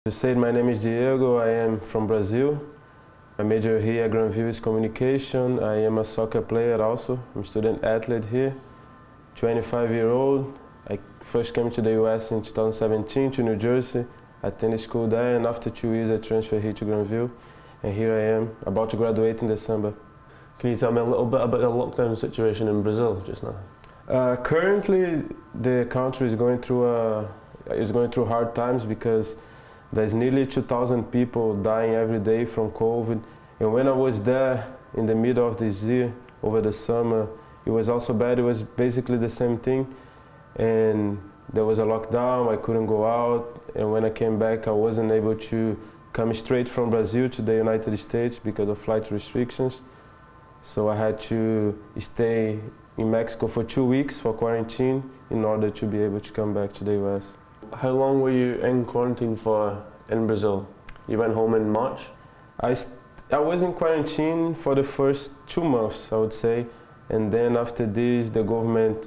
You said my name is Diego, I am from Brazil. My major here at Granville is communication. I am a soccer player also. I'm a student athlete here, 25-year-old. I first came to the US in 2017 to New Jersey. I attended school there, and after 2 years I transferred here to Granville. And here I am, about to graduate in December. Can you tell me a little bit about the lockdown situation in Brazil just now? Currently, the country is going through hard times because there's nearly 2,000 people dying every day from COVID. And when I was there in the middle of this year, over the summer, it was also bad. It was basically the same thing. And there was a lockdown, I couldn't go out. And when I came back, I wasn't able to come straight from Brazil to the United States because of flight restrictions. So I had to stay in Mexico for 2 weeks for quarantine in order to be able to come back to the US. How long were you in quarantine for in Brazil? You went home in March? I was in quarantine for the first 2 months, I would say. And then after this, the government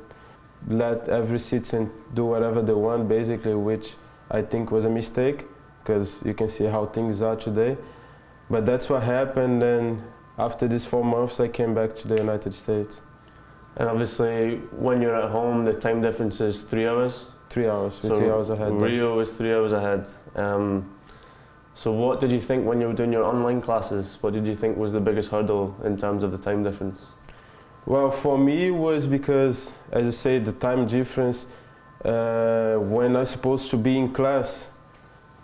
let every citizen do whatever they want, basically, which I think was a mistake, because you can see how things are today. But that's what happened, and after these 4 months, I came back to the United States. And obviously, when you're at home, the time difference is 3 hours? 3 hours, so 3 hours ahead. Rio is 3 hours ahead. So what did you think when you were doing your online classes? What did you think was the biggest hurdle in terms of the time difference? Well, for me, it was because, as you say, the time difference. When I was supposed to be in class,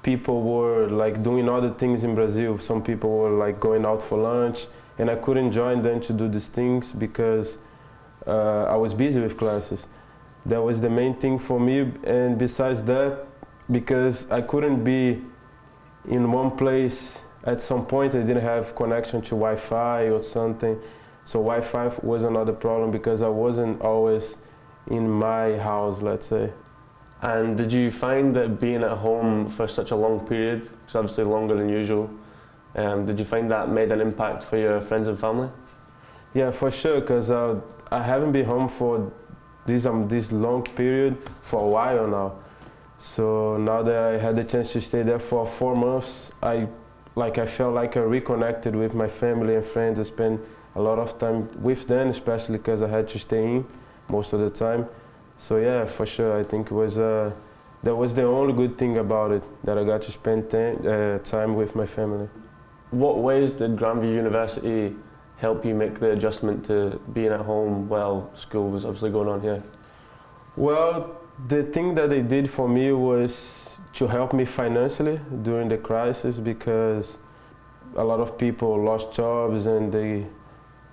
people were like doing other things in Brazil. Some people were like going out for lunch, and I couldn't join them to do these things because I was busy with classes. That was the main thing for me, and besides that, because I couldn't be in one place at some point, I didn't have connection to Wi-Fi or something. So Wi-Fi was another problem because I wasn't always in my house, let's say. And did you find that being at home for such a long period, it's obviously longer than usual, did you find that made an impact for your friends and family? Yeah, for sure, because I haven't been home for this long period for a while now. So now that I had the chance to stay there for 4 months, I felt like I reconnected with my family and friends. I spent a lot of time with them, especially because I had to stay in most of the time. So yeah, for sure, I think it was that was the only good thing about it, that I got to spend time with my family. What ways did Granville University help you make the adjustment to being at home while school was obviously going on here? Well, the thing that they did for me was to help me financially during the crisis, because a lot of people lost jobs, and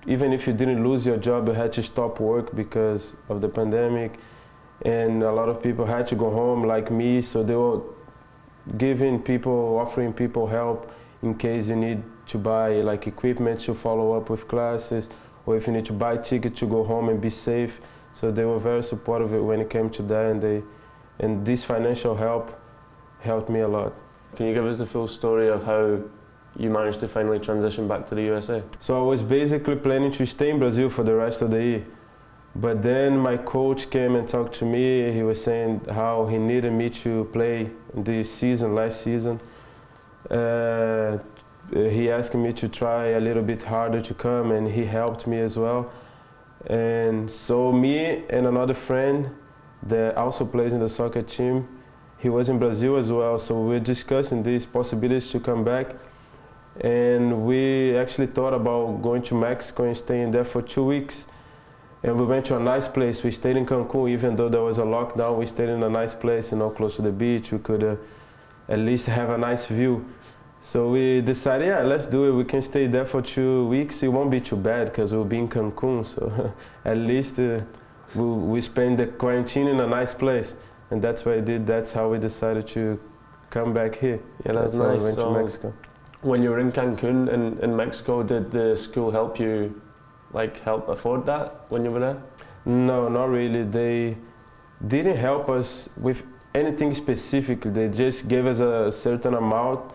even if you didn't lose your job, you had to stop work because of the pandemic, and a lot of people had to go home like me, so they were offering people help in case you need to buy like equipment to follow up with classes, or if you need to buy tickets to go home and be safe. So they were very supportive when it came to that, and this financial help helped me a lot. Can you give us the full story of how you managed to finally transition back to the USA? So I was basically planning to stay in Brazil for the rest of the year. But then my coach came and talked to me. He was saying how he needed me to play this season, last season. He asked me to try a little bit harder to come, and he helped me as well. And so me and another friend that also plays in the soccer team, he was in Brazil as well, so we were discussing these possibilities to come back. And we actually thought about going to Mexico and staying there for 2 weeks. And we went to a nice place. We stayed in Cancun, even though there was a lockdown. We stayed in a nice place, close to the beach. We could at least have a nice view. So we decided, yeah, let's do it. We can stay there for 2 weeks. It won't be too bad because we'll be in Cancun. So at least we spend the quarantine in a nice place. And that's what I did. That's how we decided to come back here. Yeah, that's nice. How we went to Mexico. When you were in Cancun in Mexico, did the school help you, help afford that when you were there? No, not really. They didn't help us with anything specific. They just gave us a certain amount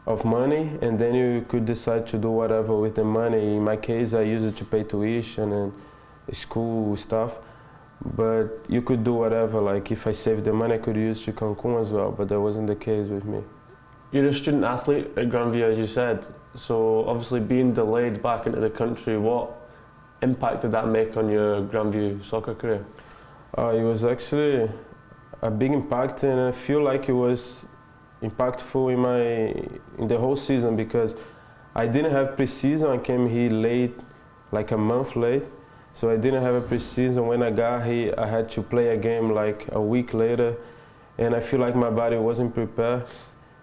of money, and then you could decide to do whatever with the money. In my case, I used it to pay tuition and school stuff. But you could do whatever, like if I saved the money, I could use to Cancun as well, but that wasn't the case with me. You're a student athlete at Grandview, as you said, so obviously being delayed back into the country, what impact did that make on your Grandview soccer career? It was actually a big impact, and I feel like it was impactful in the whole season, because I didn't have pre-season. I came here late, like a month late, so I didn't have a pre-season. When I got here, I had to play a game like a week later, and I feel like my body wasn't prepared,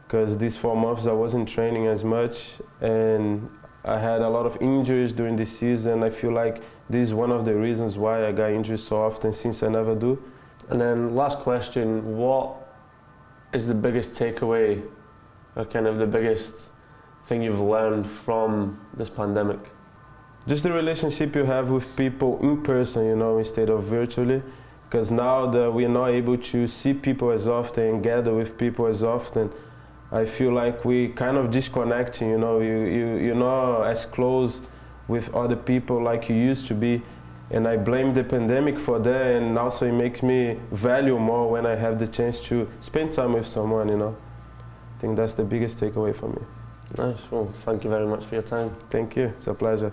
because these 4 months I wasn't training as much, and I had a lot of injuries during the season. I feel like this is one of the reasons why I got injured so often, since I never do. And then last question, what is the biggest takeaway, or kind of the biggest thing you've learned from this pandemic? Just the relationship you have with people in person, you know, instead of virtually. Because now that we're not able to see people as often and gather with people as often, I feel like we kind of disconnecting, you know, you're not as close with other people like you used to be. And I blame the pandemic for that, and also it makes me value more when I have the chance to spend time with someone, you know. I think that's the biggest takeaway for me. Nice, well, thank you very much for your time. Thank you, it's a pleasure.